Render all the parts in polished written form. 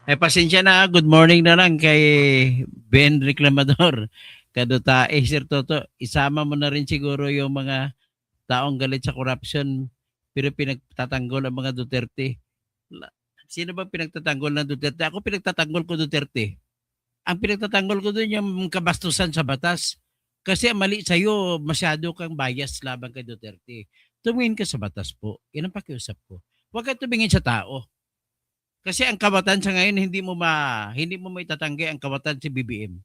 Pasensya na, good morning na lang kay Ben Reclamador. Kadutae, Sir Toto, isama mo na rin siguro yung mga taong galit sa corruption pero pinagtatanggol ang mga Duterte. Sino ba pinagtatanggol ng Duterte? Ako pinagtatanggol ko Duterte. Ang pinagtatanggol ko doon yung kabastusan sa batas. Kasi mali sa'yo, masyado kang bias laban kay Duterte. Tumingin ka sa batas po. Yan ang pakiusap ko. Huwag ka tumingin sa tao. Kasi ang kawatan sa ngayon hindi mo maitatanggi ang kawatan si BBM.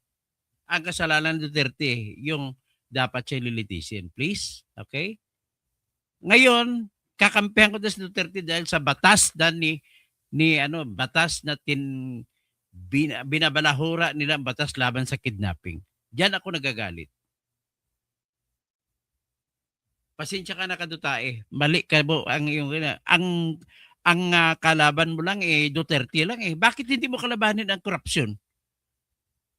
Ang kasalanan ng Duterte yung dapat siya lilitisin. Please, okay? Ngayon, kakampihan ko si Duterte dahil sa batas batas na binabalahura nila ang batas laban sa kidnapping. Diyan ako nagagalit. Pasensya ka na kadutae. Mali ka mo ang kalaban mo lang Duterte lang Bakit hindi mo kalabanin ang korupsyon?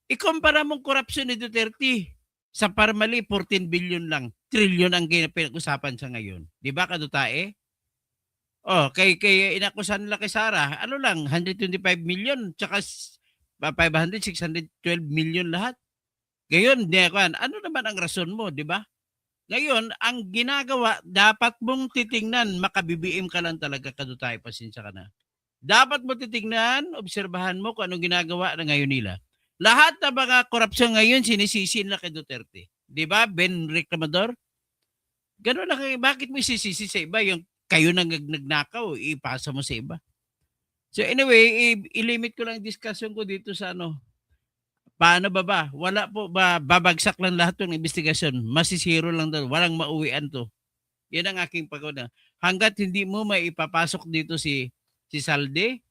Ikumpara mong korupsyon ni Duterte sa Parmali 14 billion lang. Trillion ang pinag-usapan sa ngayon. 'Di ba kadutae? Oh, kay inakusan nila kay Sara, ano lang 125 million tsaka 500 612 million lahat. Ngayon, ano naman ang rason mo, 'di ba? Ngayon, ang ginagawa, dapat mong titingnan, maka-BBM ka lang talaga kadutay, pasensya ka na. Dapat mo titingnan, obserbahan mo kung anong ginagawa na ngayon nila. Lahat ng mga korupsyon ngayon, sinisisi na kay Duterte. Di ba, Ben Reclamador? Ganun na kayo, bakit mo isisisi sa iba? Yung kayo nang nagnakaw, ipasa mo sa iba. So anyway, i-limit ko lang discussion ko dito sa paano ba? Wala po ba, babagsak lang lahat ng investigasyon. Masisiro lang daw. Walang mauwian to. Yan ang aking pagkuna. Hanggat hindi mo may ipapasok dito si Salde,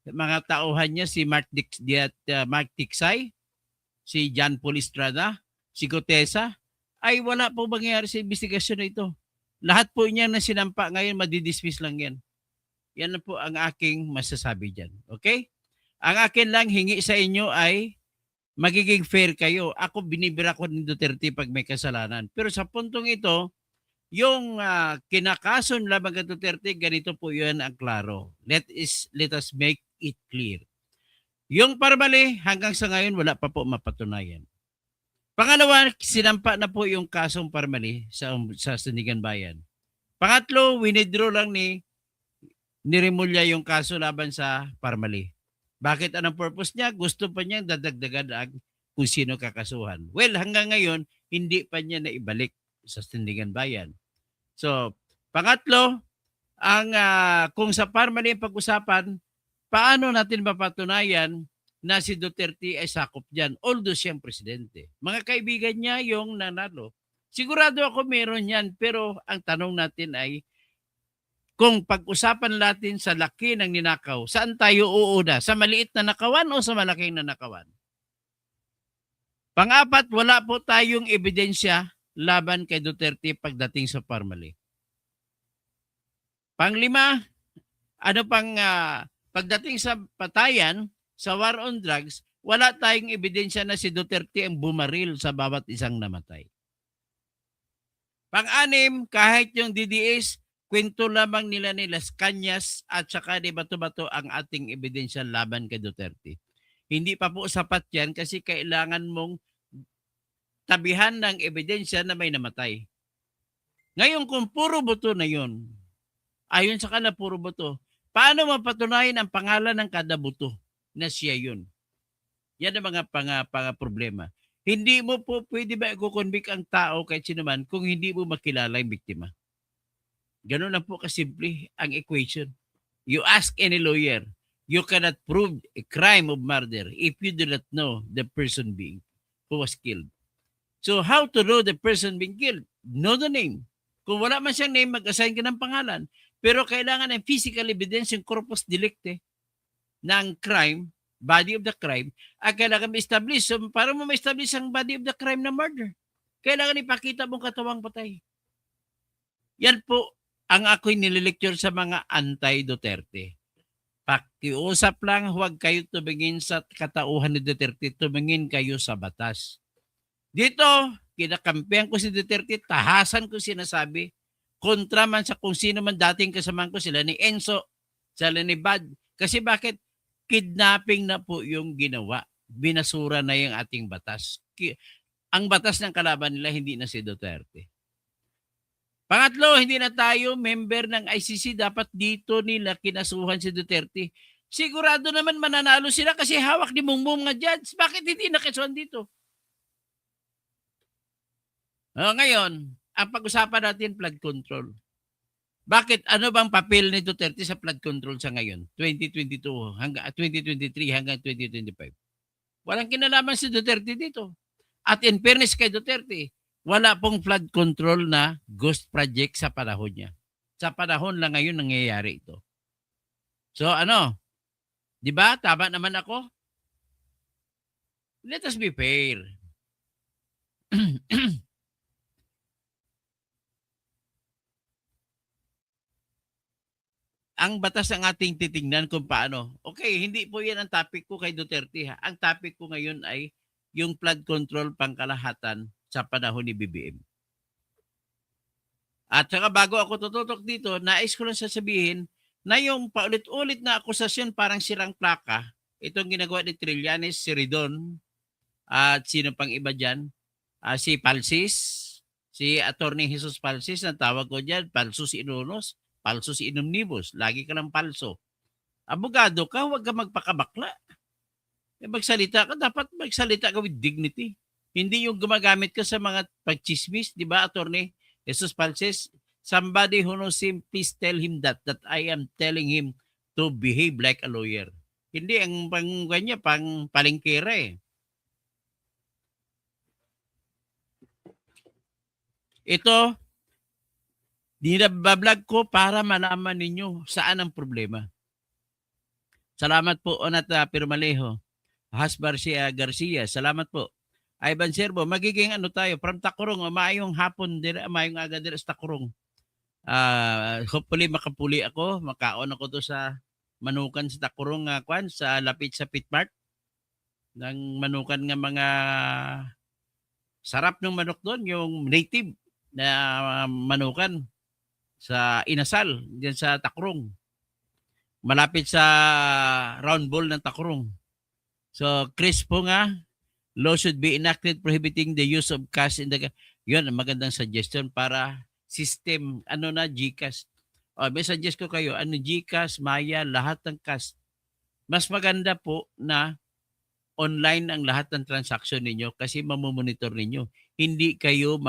mga tauhan niya si Mark Tiksay, si John Paul Estrada, si Gotesa, ay wala po mangyayari sa investigasyon na ito. Lahat po niya na sinampa ngayon, madidismiss lang yan. Yan po ang aking masasabi dyan. Okay? Ang akin lang hingi sa inyo ay magiging fair kayo. Ako binibira ko ni Duterte pag may kasalanan. Pero sa puntong ito, yung kinakason laban kay Duterte, ganito po yun ang klaro. Let us make it clear. Yung Parmali, hanggang sa ngayon, wala pa po mapatunayan. Pangalawa, sinampa na po yung kasong Parmali sa Sandigan Bayan. Pangatlo, winidraw lang ni Rimulya yung kaso laban sa Parmali. Bakit anong purpose niya? Gusto pa niyang dadagdagan ang kung sino kakasuhan. Well, hanggang ngayon, hindi pa niya naibalik sa Sandigan Bayan. So, pangatlo, kung sa Parmali ang pag-usapan, paano natin mapatunayan na si Duterte ay sakop dyan? Although siyang presidente. Mga kaibigan niya yung nanalo. Sigurado ako meron yan, pero ang tanong natin ay, kung pag-usapan natin sa laki ng ninakaw, saan tayo uuna? Sa maliit na nakawan o sa malaking nanakawan? Pang-apat, wala po tayong ebidensya laban kay Duterte pagdating sa Parmali. Pang-lima, pagdating sa patayan, sa war on drugs, wala tayong ebidensya na si Duterte ang bumaril sa bawat isang namatay. Pang-anim, kahit yung DDS, kwento lamang nila ni Las Cañas at saka ni Bato-Bato ang ating ebidensya laban kay Duterte. Hindi pa po sapat yan kasi kailangan mong tabihan ng ebidensya na may namatay. Ngayon kung puro boto na yun, ayon sa kanila puro boto, paano mapatunayan ang pangalan ng kada boto na siya yun? Yan ang mga problema. Hindi mo po pwede ba i-convict ang tao kahit sino man kung hindi mo makilala yung biktima. Ganun lang po kasimple ang equation. You ask any lawyer, you cannot prove a crime of murder if you do not know the person who was killed. So how to know the person being killed? Know the name. Kung wala man siyang name, mag-assign ka ng pangalan. Pero kailangan ng physical evidence, yung corpus delicti ng crime, body of the crime, ay kailangan ma-establish. So para mo ma-establish ang body of the crime na murder, kailangan ipakita mong katawang patay. Yan po ang ako'y nililecture sa mga anti-Duterte. Pakiusap lang, huwag kayo tumingin sa katauhan ni Duterte, tumingin kayo sa batas. Dito, kinakampihan ko si Duterte, tahasan ko sinasabi, kontra man sa kung sino man dating kasamahan ko, sila ni Enzo, sila ni Bad. Kasi bakit? kidnapping na po yung ginawa. Binasura na yung ating batas. Ang batas ng kalaban nila hindi na si Duterte. Pangatlo, hindi na tayo member ng ICC. Dapat dito nila kinasuhan si Duterte. Sigurado naman mananalo sila kasi hawak ni Bongbong nga judge. Bakit hindi nakisuhan dito? Ngayon, ang pag-usapan natin, flood control. Bakit? Ano bang papel ni Duterte sa flood control sa ngayon? 2022 hanggang 2023 hanggang 2025. Walang kinalaman si Duterte dito. At in fairness kay Duterte, wala pong flood control na ghost project sa panahon niya. Sa panahon lang ngayon nangyayari ito. So ano? 'Di ba? Tama naman ako. Let us be fair. Ang batas ang ating titingnan kung paano. Okay, hindi po yan ang topic ko kay Duterte. Ha? Ang topic ko ngayon ay yung flood control pangkalahatan sa panahon ni BBM. At saka bago ako tututok dito, nais ko lang sasabihin na yung paulit-ulit na akusasyon parang sirang plaka, itong ginagawa ni Trillanes, si Ridon, at sino pang iba dyan, si Palsis, si Attorney Jesus Palsis, ang tawag ko dyan, Palsus Inunos, Palsus Inumnibus, lagi ka lang palso. Abogado ka, huwag ka magpakabakla. Magsalita ka, dapat magsalita ka with dignity. Hindi yung gumagamit ka sa mga pagchismis, di ba, Attorney Jesus Palsis? Somebody who knows him, please tell him that I am telling him to behave like a lawyer. Hindi ang pang palengkera eh. Ito, dinabablog ko para malaman ninyo saan ang problema. Salamat po, Onat Pirmalejo. Hasbar Garcia, salamat po. Ivan Serbo, magiging ano tayo, from Takurong, maayong hapon, maayong aga din sa Takurong. Hopefully makapuli ako, makaon ako to sa manukan sa Takurong, sa lapit sa Pitmart. Ng manukan nga mga sarap ng manok doon, yung native na manukan sa Inasal, diyan sa Takurong. Malapit sa round ball ng Takurong. So, Chris po nga, law should be enacted prohibiting the use of cash in the... Yun, magandang suggestion para system, GCash. May suggest ko kayo, GCash, Maya, lahat ng cash. Mas maganda po na online ang lahat ng transaction ninyo kasi mamomonitor ninyo. Hindi kayo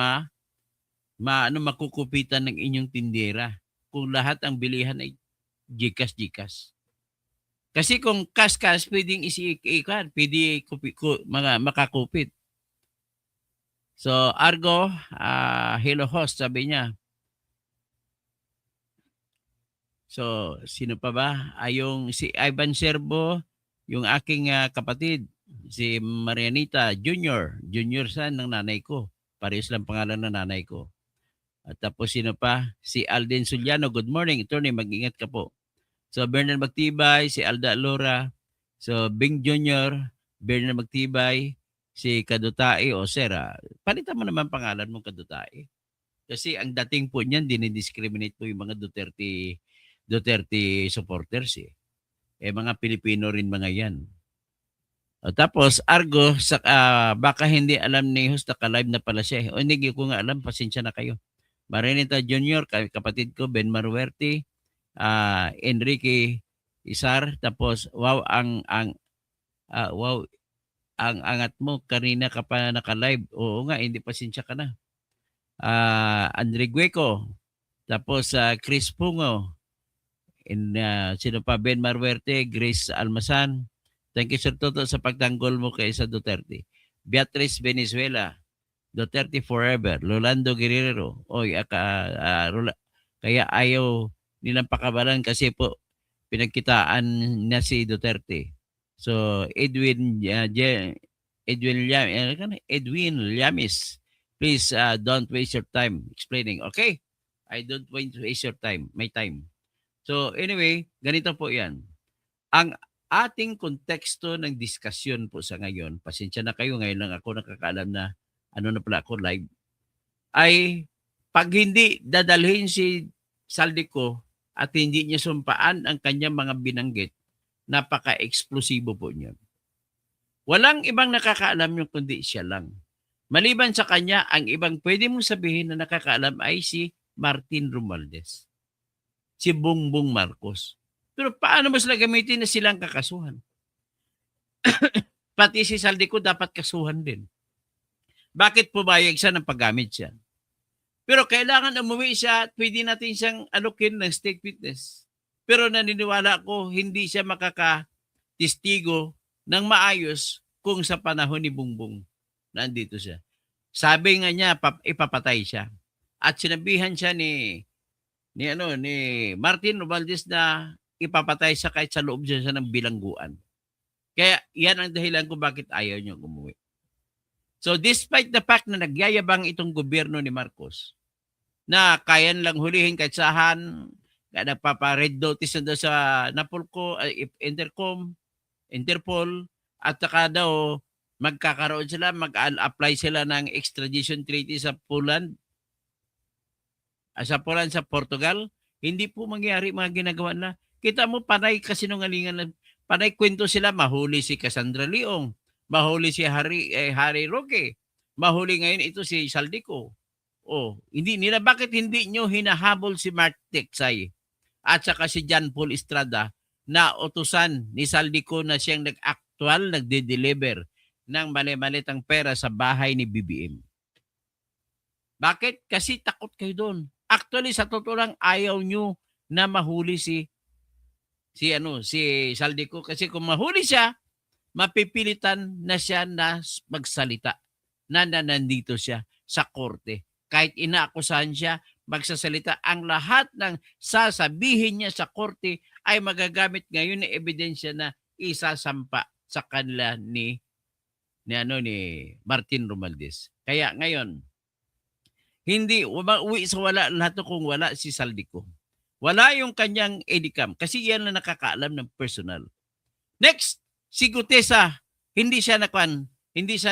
makukupitan ng inyong tindera kung lahat ang bilihan ay GCash. Kasi kung cash, pwedeng pwede makakupit. So, Argo, hello host, sabi niya. So, sino pa ba? Yung si Ivan Serbo, yung aking kapatid, si Marianita Junior. Junior san ng nanay ko. Parehas lang pangalan ng nanay ko. At tapos sino pa? Si Alden Suliano. Good morning, attorney. Mag-ingat ka po. So, Bernard Magtibay, si Alda Alora. So, Bing Junior, Bernard Magtibay, si Kadutai o Sera. Palitan mo naman pangalan mong Kadutai. Kasi ang dating po niyan, dinidiscriminate po yung mga Duterte supporters eh. Mga Pilipino rin mga yan. Tapos, Argo, baka hindi alam ni Host ka-live na pala siya. O hindi ko nga alam, pasensya na kayo. Marinita Junior, kapatid ko, Ben Maruerte, Enrique Isar, tapos wow ang angat mo kanina ka pa naka-live. Oo nga, hindi pasensya ka na. Andre Gueco, tapos Chris Pungo, sino pa, Ben Maruerte, Grace Almasan. Thank you Sir Toto sa pagtanggol mo kay sa Duterte. Beatrice Venezuela, Duterte forever. Rolando Guerrero, kaya ayaw nilang pakabalan kasi po pinagkitaan na si Duterte. So Edwin Llamis, please don't waste your time explaining. Okay? I don't want to waste your time, my time. So anyway, ganito po 'yan. Ang ating konteksto ng diskusyon po sa ngayon, pasensya na kayo, ngayon lang ako nakakaalam na na pala ako live, ay pag hindi dadalhin si Saldico at hindi niya sumpaan ang kanyang mga binanggit, Napaka-eksplosibo po niyan. Walang ibang nakakaalam yung kundi siya lang. Maliban sa kanya, ang ibang pwede mong sabihin na nakakaalam ay si Martin Romualdez, si Bongbong Marcos. Pero paano mo sila gamitin na silang kakasuhan? Pati si Saldico dapat kasuhan din. Bakit pumayag siya ng paggamit siya? Pero kailangan umuwi siya at pwede natin siyang alukin ng state witness. Pero naniniwala ko hindi siya makakatistigo ng maayos kung sa panahon ni Bongbong nandito siya. Sabi nga niya, ipapatay siya. At sinabihan siya ni Martin Romualdez na ipapatay siya kahit sa loob siya ng bilangguan. Kaya yan ang dahilan kung bakit ayaw niya umuwi. So despite the fact na nagyayabang itong gobyerno ni Marcos, na kaya lang hulihin kahit saan, nagpapa-red notice na daw sa Napolco, Interpol, at saka daw magkakaroon sila, mag-apply sila ng extradition treaty sa Poland, sa Portugal. Hindi po mangyari mga ginagawa na. Kita mo, panay kasinungalingan, panay kwento sila, mahuli si Cassandra Leong, mahuli si Harry Roque, mahuli ngayon ito si Saldico. Bakit hindi nyo hinahabol si Mark Tecay at saka si John Paul Estrada na utusan ni Saldico na siyang nagde-deliver ng mali-malitang pera sa bahay ni BBM? Bakit? Kasi takot kayo doon. Actually, sa totoo lang, ayaw nyo na mahuli si Saldico. Kasi kung mahuli siya, mapipilitan na siya na magsalita na nandito siya sa korte. Kahit inaakusahan siya, magsasalita. Ang lahat ng sasabihin niya sa korte ay magagamit ngayon na ebidensya na isasampa sa kanila ni Martin Romualdez. Kaya ngayon, hindi uwi sa wala lahat kung wala si Saldico. Wala yung kanyang EDCAM kasi yan na nakakaalam ng personal. Next, si Gutesa, hindi siya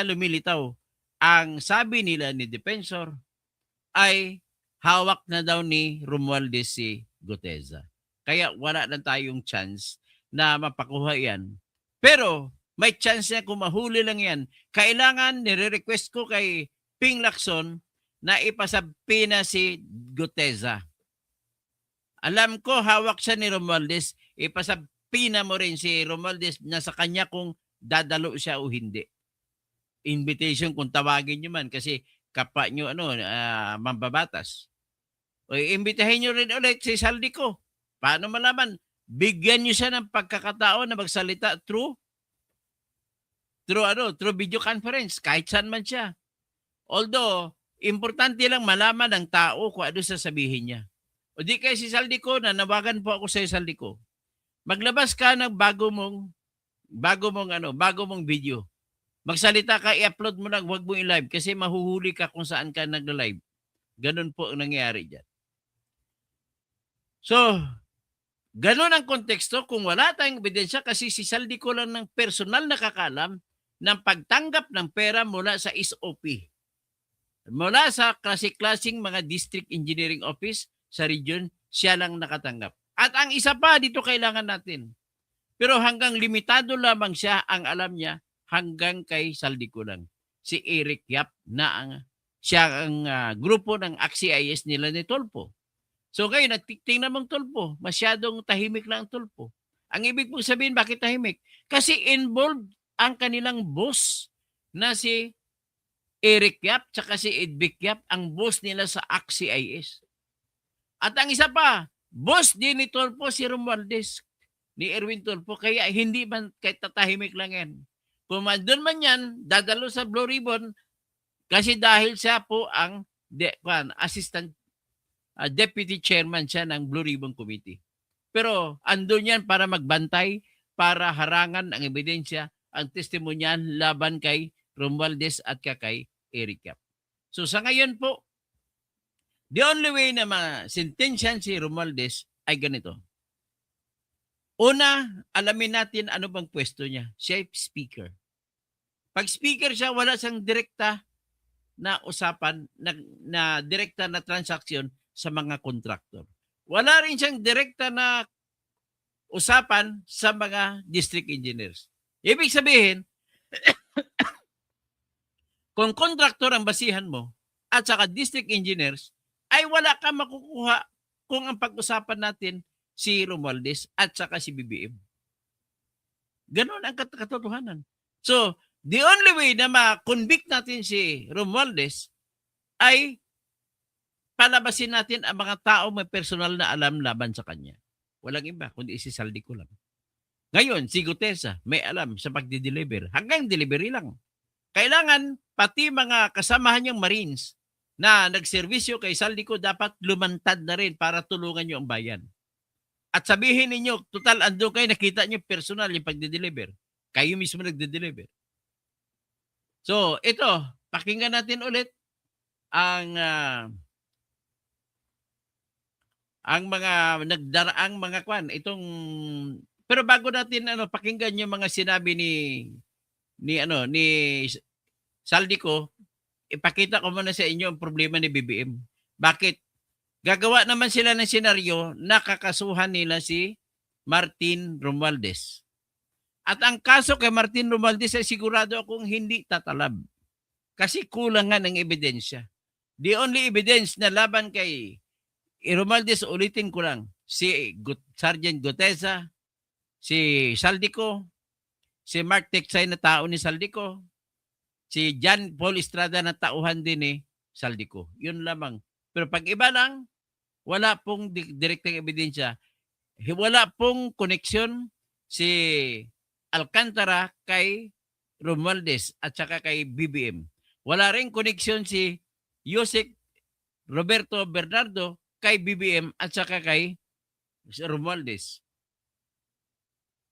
lumilitaw. Ang sabi nila ni Defensor ay hawak na daw ni Romualdez si Gutesa. Kaya wala na tayong chance na mapakuha yan. Pero may chance na kung mahuli lang yan. Kailangan, nire-request ko kay Ping Lacson na ipasabpina si Gutesa. Alam ko hawak siya ni Romualdez, ipasabpina mo rin si Romualdez na sa kanya kung dadalo siya o hindi. Invitation kung tawagin nyo man kasi kapwa nyo mambabatas. O imbitahin nyo rin ulit si Saldico. Paano malaman? Bigyan nyo siya ng pagkakataon na magsalita through video conference, kahit saan man siya. Although, importante lang malaman ng tao kung ano sasabihin niya. O di kaya si Saldico, nanawagan po ako sa Saldico. Maglabas ka ng bago mong video. Magsalita ka, i-upload mo lang, huwag mo i-live kasi mahuhuli ka kung saan ka nag-live. Ganun po ang nangyayari dyan. So, ganun ang konteksto kung wala tayong ebidensya kasi si Saldico lang ng personal nakakaalam ng pagtanggap ng pera mula sa SOP. Mula sa klaseng mga district engineering office sa region, siya lang nakatanggap. At ang isa pa, dito kailangan natin. Pero hanggang limitado lamang siya ang alam niya, hanggang kay Saldico lang. Si Eric Yap na siya ang grupo ng AXIS nila ni Tolpo. So ngayon, tingnan mong Tolpo, masyadong tahimik lang ang Tolpo. Ang ibig mong sabihin, bakit tahimik? Kasi involved ang kanilang boss na si Eric Yap tsaka si Edvic Yap, ang boss nila sa AXIS. At ang isa pa, boss din ni Tolpo si Romualdez, ni Erwin Tolpo, kaya hindi man kahit tatahimik lang yan. Kung doon man yan, dadalo sa Blue Ribbon kasi dahil siya po ang assistant deputy chairman siya ng Blue Ribbon Committee. Pero andun yan para magbantay, para harangan ang ebidensya, ang testimonyan laban kay Romualdez at kay Eric Yap. So sa ngayon po, the only way na masintensyan si Romualdez ay ganito. Una, alamin natin ano bang pwesto niya. Siya speaker. Pag speaker siya, wala siyang direkta na usapan, na direkta na transaksyon sa mga kontraktor. Wala rin siyang direkta na usapan sa mga district engineers. Ibig sabihin, kung contractor ang basihan mo at saka district engineers, ay wala kang makukuha kung ang pag-usapan natin si Romualdez at saka si BBM. Ganon ang katotohanan. So, the only way na ma-convict natin si Romualdez ay palabasin natin ang mga tao may personal na alam laban sa kanya. Walang iba, kundi si Saldico lang. Ngayon, si Gutesa may alam sa pagdi-deliver. Hanggang delivery lang. Kailangan pati mga kasamahan niyang Marines na nagserbisyo kay Saldico dapat lumantad na rin para tulungan niyo ang bayan. At sabihin ninyo, total ando kayo, nakita niyo personal yung pagdi-deliver. Kayo mismo nagde-deliver. So, ito, pakinggan natin ulit ang mga nagdaraang mga kwan. Pero bago natin pakinggan yung mga sinabi ni Saldico, ipakita ko muna sa inyo ang problema ni BBM. Bakit? Gagawa naman sila ng senaryo na kakasuhan nila si Martin Romualdez. At ang kaso kay Martin Romualdez ay sigurado akong hindi tatalab. Kasi kulang nga ng ebidensya. The only evidence na laban kay Romualdez, ulitin ko lang, si Sergeant Gutesa, si Saldico, si Mark Tecay na tao ni Saldico, si John Paul Estrada na tauhan din ni Saldico. Yun lamang. Pero pag iba lang, wala pong direktang ebidensya. Wala pong koneksyon si Alcantara kay Romualdez at saka kay BBM. Wala rin koneksyon si Yusek Roberto Bernardo kay BBM at saka kay Romualdez.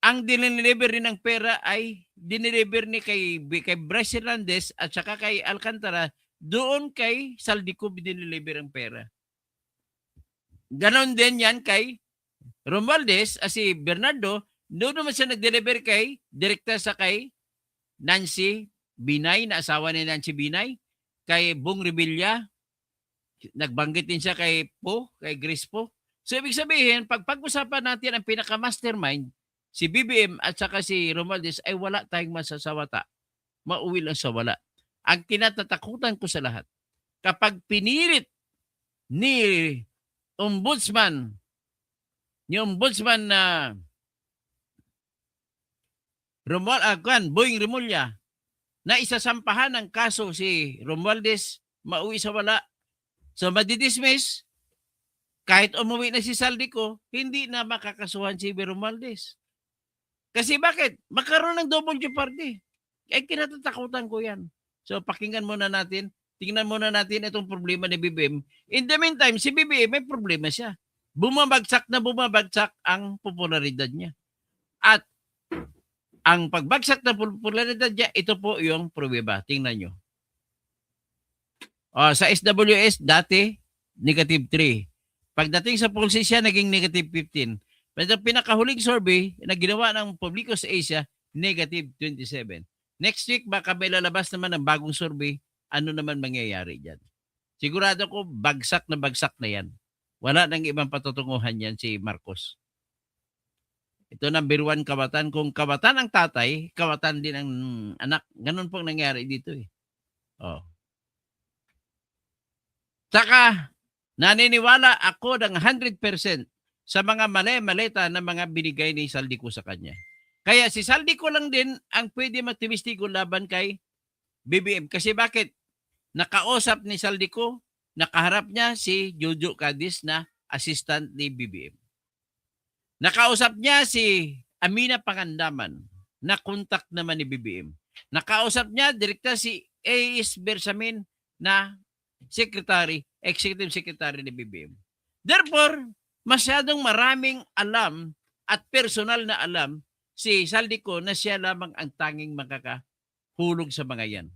Ang dinideliver rin ng pera ay dinideliver ni kay Bryce Hernandez at saka kay Alcantara, doon kay Saldico dinideliver ang pera. Ganon din yan kay Romualdez, si Bernardo, doon naman siya nag-deliver kay direkta sa kay Nancy Binay, na asawa ni Nancy Binay, kay Bong Revilla, nagbanggit din siya kay Grace Po. So ibig sabihin, pag-usapan natin ang pinaka-mastermind, si BBM at saka si Romualdez, ay wala tayong masasawata. Mauwi lang sa wala. Ang kinatatakutan ko sa lahat, kapag pinilit ni Ombudsman na Boying Remulla, na isasampahan ng kaso si Romualdez, mauwi sa wala. So madidismiss, kahit umuwi na si Saldico, hindi na makakasuhan si Romualdez. Kasi bakit? Magkaroon ng double jeopardy. Ay kinatatakutan ko yan. So pakinggan muna natin, tingnan muna natin itong problema ni BBM. In the meantime, si BBM may problema siya. Bumabagsak ang popularidad niya. At ang pagbagsak na popularidad niya, ito po yung pruweba. Tingnan nyo. Sa SWS, dati, -3. Pagdating sa pulse siya, naging -15. Pero pinakahuling survey na ginawa ng Publico sa Asia, -27. Next week, baka may lalabas naman ng bagong survey, ano naman mangyayari dyan. Sigurado ko, bagsak na yan. Wala nang ibang patutunguhan yan si Marcos. Ito number 1, kawatan. Kung kawatan ang tatay, kawatan din ang anak. Ganun pong nangyari dito eh. Saka, naniniwala ako ng 100% sa mga maleta na mga binigay ni Saldico sa kanya. Kaya si Saldico lang din ang pwede magtimistiko laban kay BBM. Kasi bakit? Nakausap ni Saldico, nakaharap niya si Jojo Cadiz na assistant ni BBM. Nakausap niya si Amina Pangandaman, na contact naman ni BBM. Nakausap niya direkta si A.S. Bersamin na executive secretary ni BBM. Therefore, masyadong maraming alam at personal na alam si Saldico na siya lamang ang tanging makakahulog sa mga yan.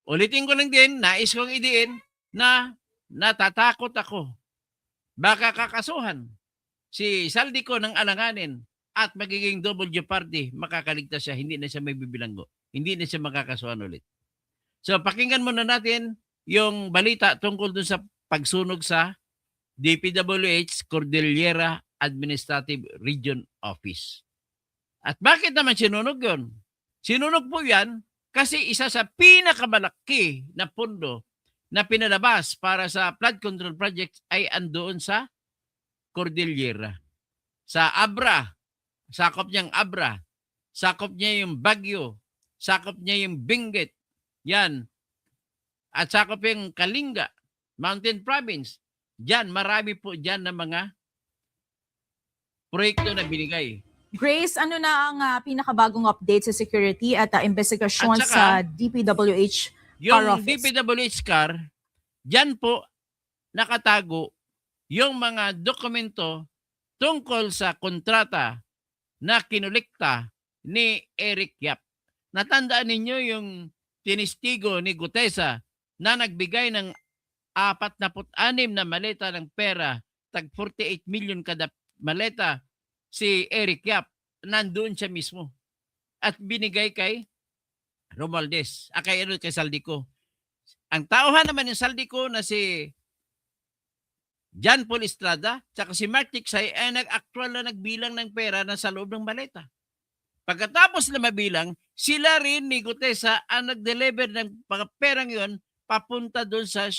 Ulitin ko lang din, nais kong idiin na natatakot ako. Baka kakasuhan si Saldico ng alanganin at magiging double jeopardy, makakaligtas siya, hindi na siya may bibilanggo. Hindi na siya makakasuhan ulit. So pakinggan muna natin yung balita tungkol dun sa pagsunog sa DPWH Cordillera Administrative Region Office. At bakit naman sinunog yun? Sinunog po yan kasi isa sa pinakamalaki na pondo na pinalabas para sa flood control projects ay andoon sa Cordillera. Sa Abra, sakop niyang Abra, sakop niya yung Baguio, sakop niya yung Benguet, yan. At sakop yung Kalinga, Mountain Province. Diyan, marami po dyan na mga proyekto na binigay. Grace, ano na ang pinakabagong update sa security at investigasyon At saka, sa DPWH yung Car Office? DPWH car, dyan po nakatago yung mga dokumento tungkol sa kontrata na kinolekta ni Eric Yap. Natandaan ninyo yung tinistigo ni Gutesa na nagbigay ng 46 na maleta ng pera, tag 48 million kada maleta, si Eric Yap, nandoon siya mismo. At binigay kay Romualdez, kay Saldico. Ang tauhan naman yung Saldico na si John Paul Estrada, tsaka si Mark Tiksay ay nag-actual na nagbilang ng pera na sa loob ng maleta. Pagkatapos na mabilang, sila rin ni Gutesa ang nag-deliver ng mga perang yon papunta doon sa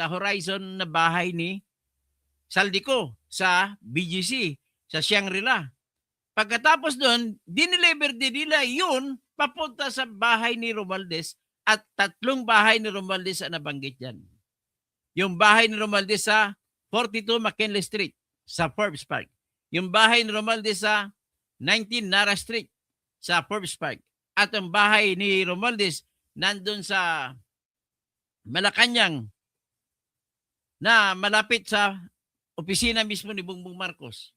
Horizon na bahay ni Saldico, sa BGC, sa Shangri-La. Pagkatapos doon, dineliver din nila yun papunta sa bahay ni Romualdez at 3 bahay ni Romualdez ang nabanggit dyan. Yung bahay ni Romualdez sa 42 McKinley Street sa Forbes Park. Yung bahay ni Romualdez sa 19 Nara Street sa Forbes Park. At ang bahay ni Romualdez nandun sa Malacanang na malapit sa opisina mismo ni Bongbong Marcos.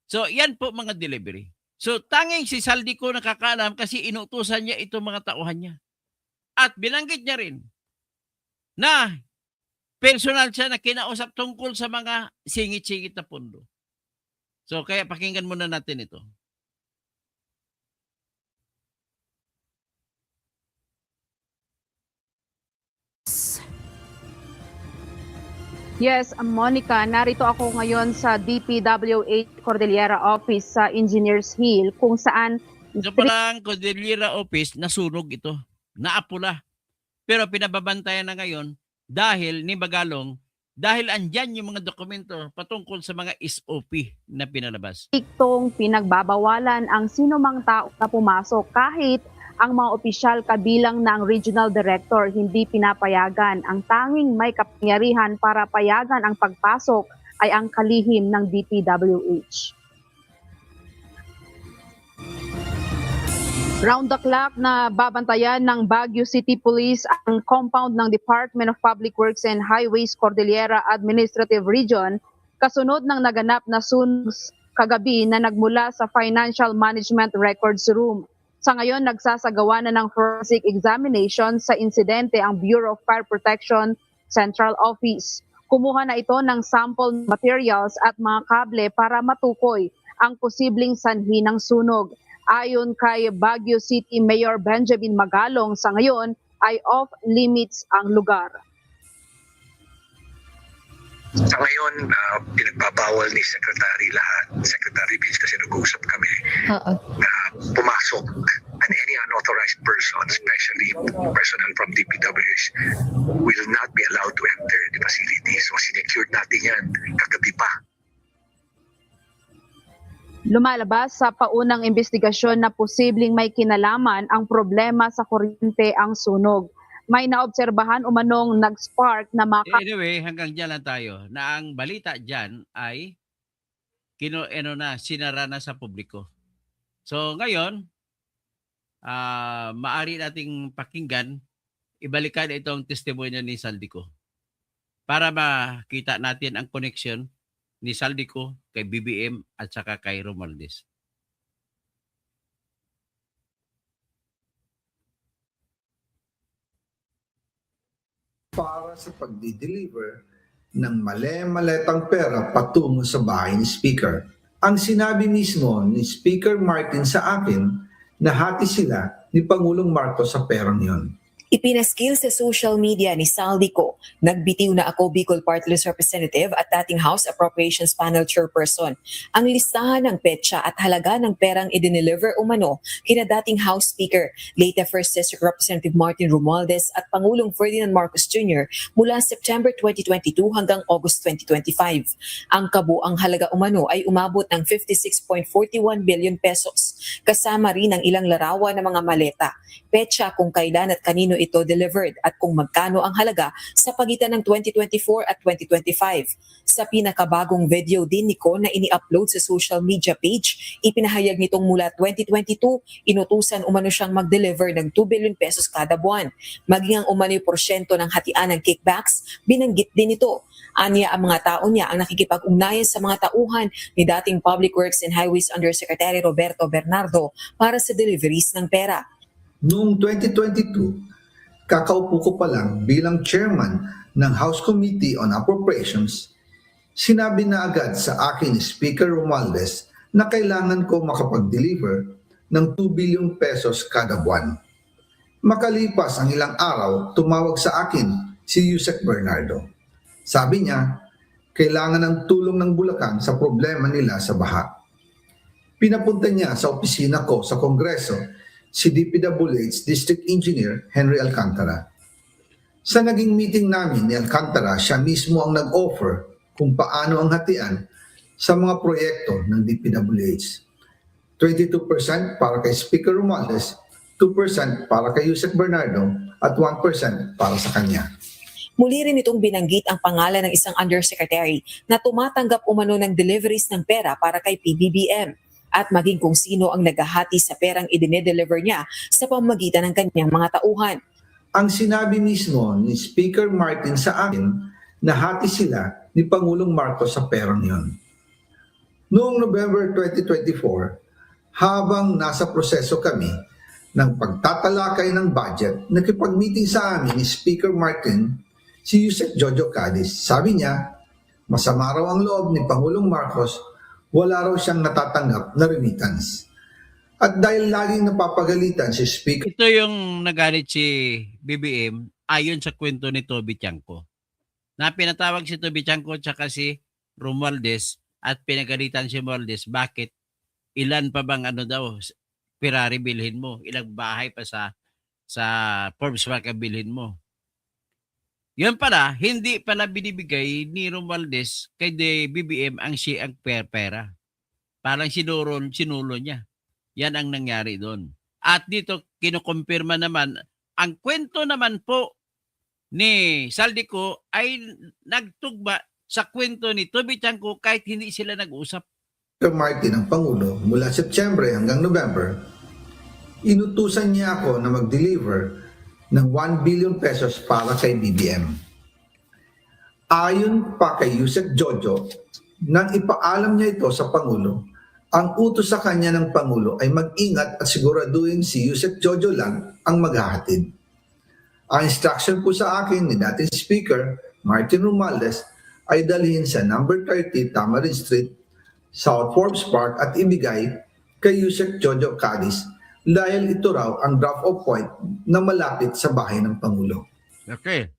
So, yan po mga delivery. So, tanging si Saldico nakakaalam kasi inutusan niya itong mga tauhan niya. At binanggit niya rin na personal siya na kinausap tungkol sa mga singit-singit na pondo. So, kaya pakinggan muna natin ito. Yes, Monica, narito ako ngayon sa DPWH Cordillera Office sa Engineers Hill kung saan So parang Cordillera Office, nasunog ito, naapula. Pero pinababantayan na ngayon dahil ni Bagalong, dahil andyan yung mga dokumento patungkol sa mga SOP na pinalabas. iktong pinagbabawalan ang sinumang tao na pumasok kahit ang mga opisyal kabilang ng regional director hindi pinapayagan. Ang tanging may kapangyarihan para payagan ang pagpasok ay ang kalihim ng DPWH. Round the clock na babantayan ng Baguio City Police ang compound ng Department of Public Works and Highways Cordillera Administrative Region kasunod ng naganap na sunog kagabi na nagmula sa Financial Management Records Room. Sa ngayon, nagsasagawa na ng forensic examination sa insidente ang Bureau of Fire Protection Central Office. Kumuha na ito ng sample materials at mga kable para matukoy ang posibleng sanhi ng sunog. Ayon kay Baguio City Mayor Benjamin Magalong, sa ngayon ay off-limits ang lugar. Sa ngayon, pinagbabawal ni Secretary lahat, Secretary Vince, kasi nag-uusap kami na pumasok and any unauthorized person, especially personnel from DPWH, will not be allowed to enter the facility. So sinecured natin yan kagabi pa. Lumalabas sa paunang investigasyon na posibleng may kinalaman ang problema sa kuryente ang sunog. May naobserbahan umanong nag-spark na Anyway, hanggang dyan lang tayo. Na ang balita dyan ay sinara na sa publiko. So ngayon, maari nating pakinggan, ibalikan itong testimonya ni Saldico para makita natin ang connection ni Saldico kay BBM at saka kay Romualdez. Para sa pagdi-deliver ng maletang pera patungo sa bahay ni Speaker. Ang sinabi mismo ni Speaker Martin sa akin na hati sila ni Pangulong Marcos sa perang yon. Ipinaskil sa social media ni Saldico, nagbitiw na ako Bicol Party List Representative at dating House Appropriations Panel Chairperson, ang listahan ng petsa at halaga ng perang idineliver umano kina dating House Speaker, late First District Representative Martin Romualdez at Pangulong Ferdinand Marcos Jr. mula September 2022 hanggang August 2025. Ang kabuang halaga umano ay umabot ng 56.41 billion pesos, kasama rin ang ilang larawan ng mga maleta, petsa kung kailan at kanino ito delivered at kung magkano ang halaga sa pagitan ng 2024 at 2025. Sa pinakabagong video din ni Con na ini-upload sa social media page, ipinahayag nitong mula 2022, inutusan umano siyang mag-deliver ng 2 billion pesos kada buwan. Maging ang umano'y porsyento ng hatian ng kickbacks, binanggit din ito. Anya ang mga tao niya ang nakikipag-ugnayan sa mga tauhan ni dating Public Works and Highways Undersecretary Roberto Bernardo para sa deliveries ng pera. Noong 2022, kakaupo ko pa lang bilang chairman ng House Committee on Appropriations, sinabi na agad sa akin ni Speaker Romualdez na kailangan ko makapag-deliver ng 2 billion pesos kada buwan. Makalipas ang ilang araw, tumawag sa akin si Yusek Bernardo. Sabi niya, kailangan ng tulong ng Bulacan sa problema nila sa baha. Pinapunta niya sa opisina ko sa Kongreso si DPWH District Engineer Henry Alcantara. Sa naging meeting namin ni Alcantara, siya mismo ang nag-offer kung paano ang hatian sa mga proyekto ng DPWH. 22% para kay Speaker Romualdez, 2% para kay Yusek Bernardo at 1% para sa kanya. Muli rin itong binanggit ang pangalan ng isang undersecretary na tumatanggap umano ng deliveries ng pera para kay PBBM at maging kung sino ang naghahati sa perang idinedeliver niya sa pamamagitan ng kanyang mga tauhan. Ang sinabi mismo ni Speaker Martin sa akin na hati sila ni Pangulong Marcos sa perang yon. Noong November 2024, habang nasa proseso kami ng pagtatalakay ng budget, nakipag-meeting sa amin ni Speaker Martin si Yusek Jojo Cadiz. Sabi niya, masama raw ang loob ni Pangulong Marcos, wala raw siyang natatanggap na remittance. At dahil laging napapagalitan si Speaker, Ito yung nagalit si BBM ayon sa kwento ni Toby Tiangco. Na pinatawag si Toby Tiangco tsaka si Romualdez at pinagalitan si Romualdez, bakit ilan pa bang Ferrari bilhin mo? Ilang bahay pa sa Forbes Park ang bilhin mo? Yun pala, hindi pala binibigay ni Romualdez kay BBM ang pera. Parang sinulo niya. Yan ang nangyari doon. At dito, kinukumpirma naman, ang kwento naman po ni Saldico ay nagtugma sa kwento ni Toby Tiangco kahit hindi sila nag-usap. Martin ang Pangulo mula September hanggang November, inutusan niya ako na mag-deliver ng 1 billion pesos para kay BBM. Ayon pa kay Yusek Jojo, nang ipaalam niya ito sa Pangulo, ang utos sa kanya ng Pangulo ay mag-ingat at siguraduhin si Yusek Jojo lang ang maghahatid. Ang instruction po sa akin ni dating Speaker Martin Romualdez ay dalhin sa number 30 Tamarind Street, South Forbes Park at ibigay kay Yusek Jojo Cadiz dahil ito raw ang drop-off point na malapit sa bahay ng Pangulo. Okay.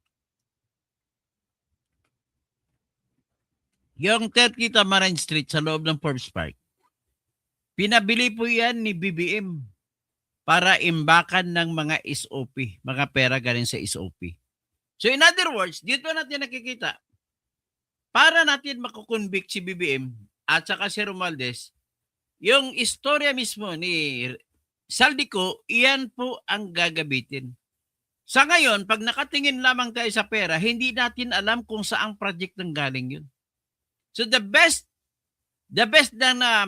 Yung 30 Tamarind Street sa loob ng Forbes Park, pinabili po yan ni BBM para imbakan ng mga SOP, mga pera galing sa SOP. So in other words, dito natin nakikita, para natin makukonvict si BBM at saka si Romualdez, yung istorya mismo ni Saldico, iyan po ang gagabitin. Sa ngayon, pag nakatingin lamang tayo sa pera, hindi natin alam kung saang project nang galing yun. So the best na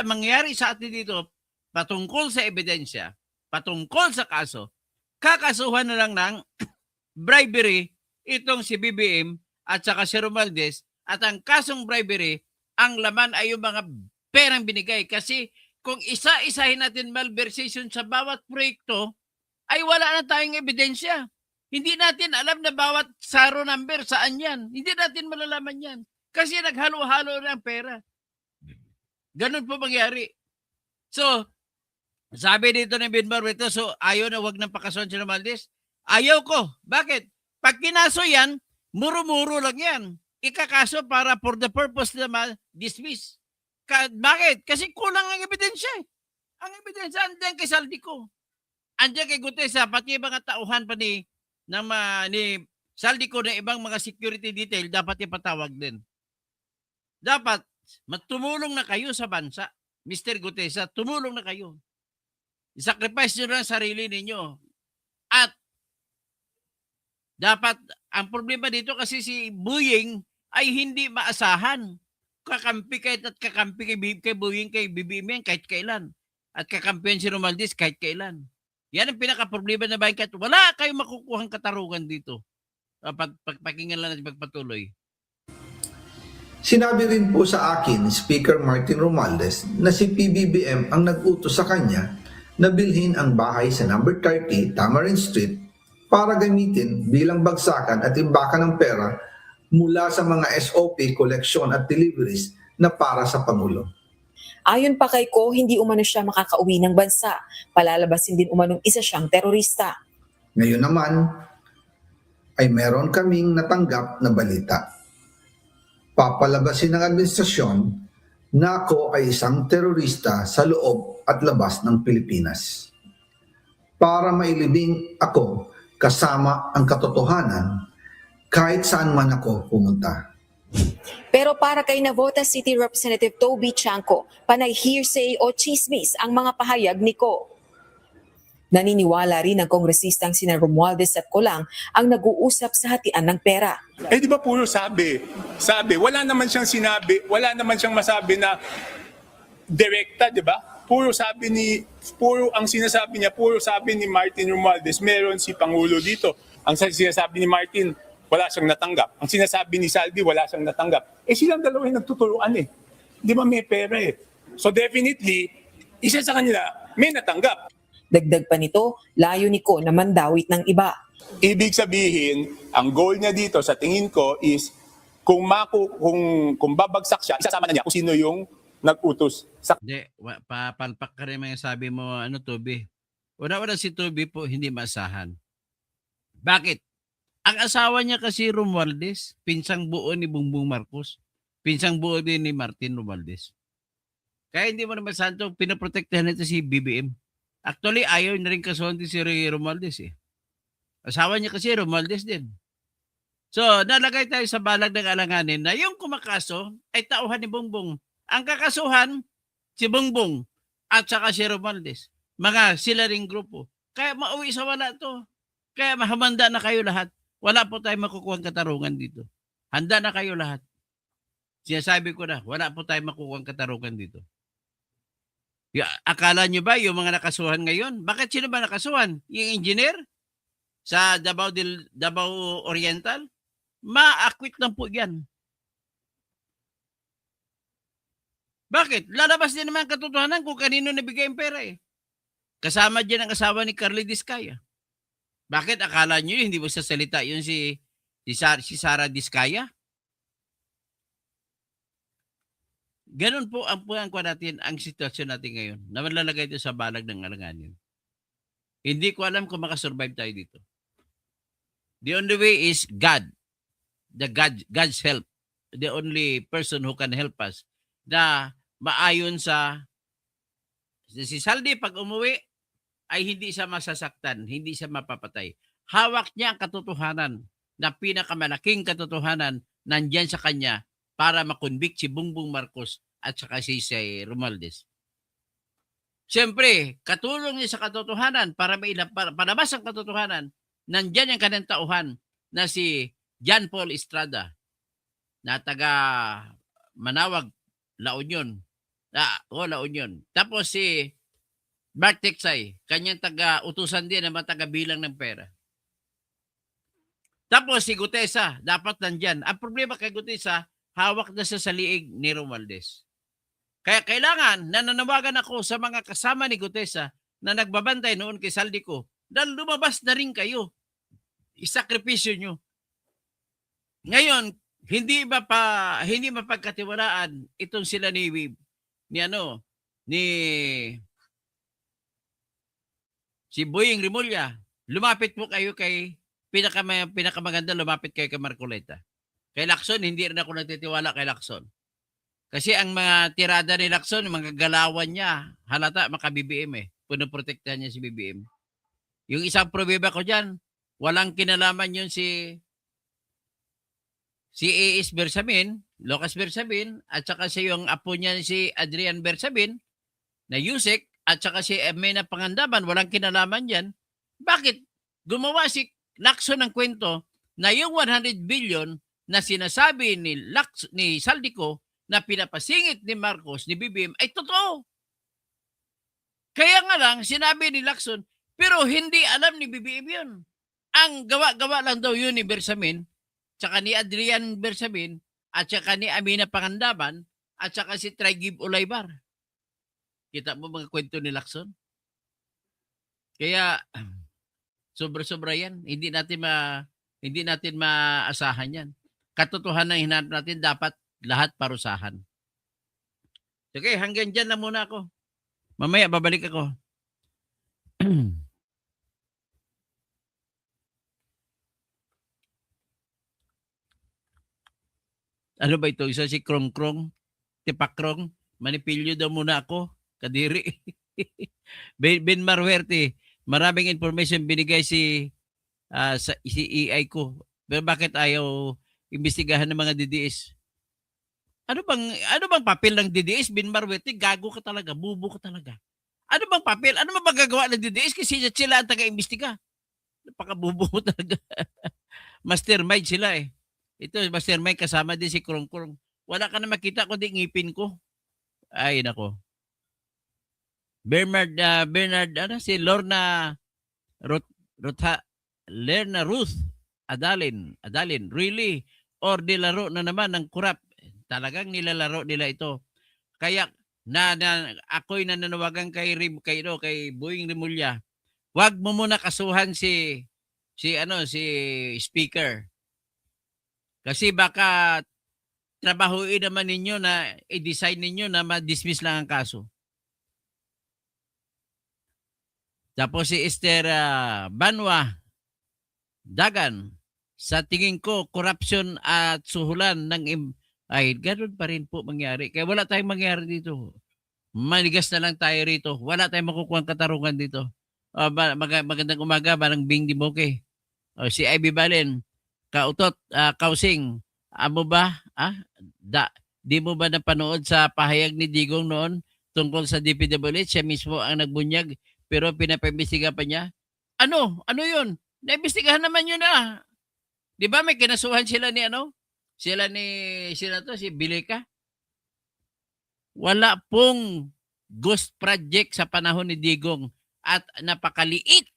mangyari sa atin dito, patungkol sa ebidensya, patungkol sa kaso, kakasuhan na lang ng bribery itong si BBM at saka si Romualdez, at ang kasong bribery, ang laman ay yung mga perang binigay. Kasi kung isa-isahin natin malversation sa bawat proyekto, ay wala na tayong ebidensya. Hindi natin alam na bawat SARO number saan yan. Hindi natin malalaman yan. Kasi naghalo-halo na ang pera. Ganun po mangyari. So, sabi dito ng Binbar, so ayaw na wag ng pakasuhan si Romualdez. Ayaw ko. Bakit? Pag kinaso yan, muro-muro lang yan. Ikakaso para for the purpose na dismiss. Bakit? Kasi kulang ang ebidensya. Ang ebidensya andyan kay Saldico. Andyan kay Gutesa, pati yung mga tauhan pa ni Saldico na ibang mga security detail, dapat ipatawag din. Dapat, tumulong na kayo sa bansa. Mr. Gutesa, tumulong na kayo. I-sacrifice nyo lang sarili ninyo. At dapat, ang problema dito kasi si Buying ay hindi maasahan. Kakampi kahit at kakampi kay Buying, kay BBM kahit kailan. At kakampihan si Romualdez kahit kailan. Yan ang pinaka-problema na bayan kahit wala kayong makukuhang katarungan dito. Pakinggan lang natin pagpatuloy. Sinabi rin po sa akin ni Speaker Martin Romualdez na si PBBM ang nag-utos sa kanya na bilhin ang bahay sa number 30 Tamarind Street para gamitin bilang bagsakan at imbakan ng pera mula sa mga SOP, koleksyon at deliveries na para sa Pangulo. Ayon pa kay Ko, hindi umano siya makakauwi ng bansa. Palalabasin din umanong isa siyang terorista. Ngayon naman ay meron kaming natanggap na balita. Papalabasin ng administrasyon na ako ay isang terorista sa loob at labas ng Pilipinas. Para mailibing ako kasama ang katotohanan kahit saan man ako pumunta. Pero para kay Navotas City Representative Toby Chanco, panay hearsay o chismis ang mga pahayag ni Ko. Naniniwala rin ang kongresistang sina Romualdez at Colang ang nag-uusap sa hatian ng pera. Eh di ba puro sabi? Wala naman siyang sinabi, wala naman siyang masabi na direkta, di ba? Puro ang sinasabi niya, puro sabi ni Martin Romualdez, meron si Pangulo dito. Ang sinasabi ni Martin, wala siyang natanggap. Ang sinasabi ni Saldi, wala siyang natanggap. Eh silang dalawa yung nagtuturuan eh. Di ba may pera eh. So definitely, isa sa kanila may natanggap. Dagdag pa nito, layo ni Ko na mandawit ng iba. Ibig sabihin, ang goal niya dito sa tingin ko is kung babagsak siya, isasama na niya kung sino yung nag-utos sa Hindi, papalpak ka rin mga sabi mo, Toby. Una-una si Toby po hindi maasahan. Bakit? Ang asawa niya kasi Romualdez, pinsang buo ni Bongbong Marcos, pinsang buo din ni Martin Romualdez. Kaya hindi mo naman santo, pinaprotektahan nito si BBM. Actually, ayaw na rin kasuhan din si Romualdez eh. Asawa niya kasi Romualdez din. So, nalagay tayo sa balag ng alanganin na yung kumakaso ay tauhan ni Bongbong. Ang kakasuhan, si Bongbong at saka si Romualdez. Mga sila ring grupo. Kaya mauwi sa wala to. Kaya mahamanda na kayo lahat. Wala po tayong makukuhang katarungan dito. Handa na kayo lahat. Sinasabi ko na, wala po tayong makukuhang katarungan dito. Akala nyo ba yung mga nakasuhan ngayon? Bakit sino ba nakasuhan? Yung engineer sa Davao Oriental? Ma-acquit lang po yan. Bakit? Lalabas din naman ang katotohanan kung kanino nabigay ang pera eh. Kasama dyan ang asawa ni Carly Diskaya. Bakit? Akala nyo hindi mo sasalita yun si Sara Diskaya? Ganun po ang natin, ang sitwasyon natin ngayon na malalagay ito sa balag ng alanganin. Hindi ko alam kung makasurvive tayo dito. The only way is God. God's help. The only person who can help us na maayon sa si Saldi pag umuwi ay hindi siya masasaktan, hindi siya mapapatay. Hawak niya ang katotohanan na pinakamalaking katotohanan nandyan sa kanya para makonvict si Bongbong Marcos at saka si Romualdez. Siyempre, katulong niya sa katotohanan para palabas ang katotohanan, nandyan yung kanyang tauhan na si John Paul Estrada na taga Manawag, La Union. La Union. Tapos si Bart Tiksay, kanyang taga-utusan din na taga-bilang ng pera. Tapos si Gutesa, dapat nandyan. Ang problema kay Gutesa, hawak na sa liig ni Romualdez. Kaya kailangan nananawagan ako sa mga kasama ni Gutesa na nagbabantay noon kay Saldico dahil lumabas na rin kayo. Isakripisyo nyo. Ngayon, hindi mapagkatiwalaan itong sila ni si Boying Rimulya lumapit po kayo kay pinakamaganda, lumapit kayo kay Marcoleta. Kay Lacson, hindi rin ako nagtitiwala kay Lacson. Kasi ang mga tirada ni Lacson, mga galawan niya, halata maka-BBM eh. Punoprotektahan niya si BBM. Yung isang problema ko dyan, walang kinalaman yun si AS Bersamin, Lucas Bersamin, at saka si yung apo niya si Adrian Bersamin, na Yusek, at saka si Mena Pangandaman, walang kinalaman yan. Bakit gumawa si Lacson ng kwento na yung 100 billion na sinasabi ni Saldico na pinapasingit ni Marcos, ni BBM, ay totoo. Kaya nga lang, sinabi ni Lacson, pero hindi alam ni BBM yun. Ang gawa-gawa lang daw yun ni Bersamin, tsaka ni Adrian Bersamin, at tsaka ni Amina Pangandaman, at tsaka si Trigib Ulaybar. Kita mo mga kwento ni Lacson? Kaya, sobra-sobra yan. Hindi natin maasahan yan. Katotohanan na hinanap natin, dapat lahat parusahan. Okay, hanggang dyan na muna ako. Mamaya, babalik ako. Ano ba ito? Isa si Krong-Krong, Tipakrong, manipilyo daw muna ako, kadiri. Ben Marwerte, maraming information binigay si EI ko. Pero bakit ayaw imbestigahan ng mga DDS? Ano bang papel ng DDS, Ben Marwerte? Gago ka talaga, bubo ka talaga. Ano bang papel? Ano bang magagawa ng DDS? Kasi sila ang taga-imbestiga. Napakabubo mo talaga. Mastermind sila eh. Ito, mastermind kasama din si Krong-Krong. Wala ka na makita kundi ngipin ko. Ay, nako. Bernard, si Lorna Ruth Adalin, really? Or nilaro na naman ng kurap? Talagang nilalaro nila ito. Kaya ako'y nananawagan kay Boying Rimulya. Huwag mo muna kasuhan si speaker. Kasi baka trabahuin naman ninyo na i-design ninyo na ma-dismiss lang ang kaso. Tapos si Esther Banwa Dagan, sa tingin ko, corruption at suhulan ay ganoon pa rin po mangyari. Kaya wala tayong mangyari dito. Manigas na lang tayo rito. Wala tayong makukuha katarungan dito. Magandang umaga, Barang Bing Dimoke. Si Ivy Balen, Kautot, Kausing, amo ba? Di mo ba napanood sa pahayag ni Digong noon tungkol sa DPWH? Siya mismo ang nagbunyag pero pinapaimbestiga pa niya. Ano yun? Naimbestigahan naman yun na. Di ba may kinasuhan sila ni si Bileka? Wala pong ghost project sa panahon ni Digong at napakaliit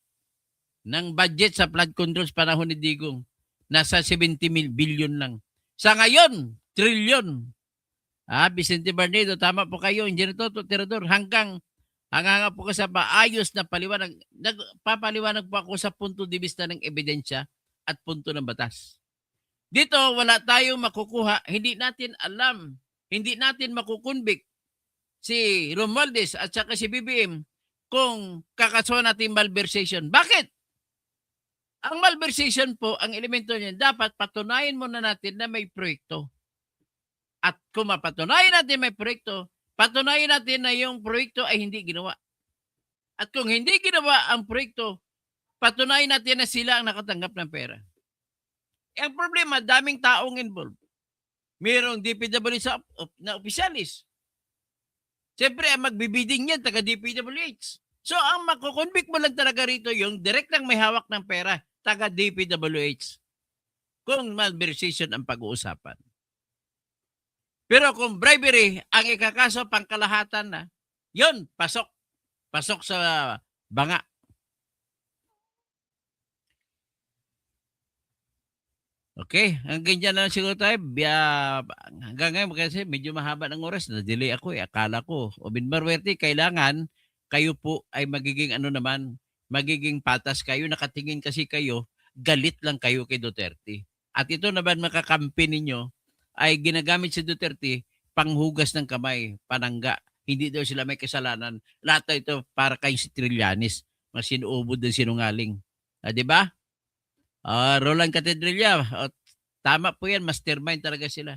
ng budget sa flood control sa panahon ni Digong. Nasa 70 billion lang. Sa ngayon, trilyon. Vicente Barnedo, tama po kayo, Engineer Toto, Tirador, hanggang po ko sa maayos na paliwanag. Nagpapaliwanag po ako sa punto de vista ng ebidensya at punto ng batas. Dito, wala tayong makukuha. Hindi natin alam. Hindi natin makukonvict si Romualdez at saka si BBM kung kakasuhan natin malversation. Bakit? Ang malversation po, ang elemento niya, dapat patunayan muna natin na may proyekto. At kung mapatunayan natin may proyekto, patunayan natin na yung proyekto ay hindi ginawa. At kung hindi ginawa ang proyekto, patunayan natin na sila ang nakatanggap ng pera. Ang problema, daming taong involved. Mayroong DPWH na opisyalis. Siyempre, ang magbibiding niyan, taga DPWH. So, ang makukonvict mo lang talaga rito yung direct lang may hawak ng pera, taga DPWH. Kung malversation ang pag-uusapan. Pero kung bribery ang ikakaso pangkalahatan na, yun, pasok. Pasok sa banga. Okay, hanggang dyan na lang siguro tayo. Hanggang ngayon kasi medyo mahaba ng oras. Na-delay ako eh. Akala ko. Obin Marwerte, kailangan kayo po ay magiging magiging patas kayo. Nakatingin kasi kayo, galit lang kayo kay Duterte. At ito naman makakampi ninyo ay ginagamit si Duterte panghugas ng kamay, panangga. Hindi daw sila may kasalanan. Lahat ito para kayong si Trillanes. Mas sinuubod ng sinungaling. Di ba? Roland Catedrilla, tama po yan, mastermind talaga sila.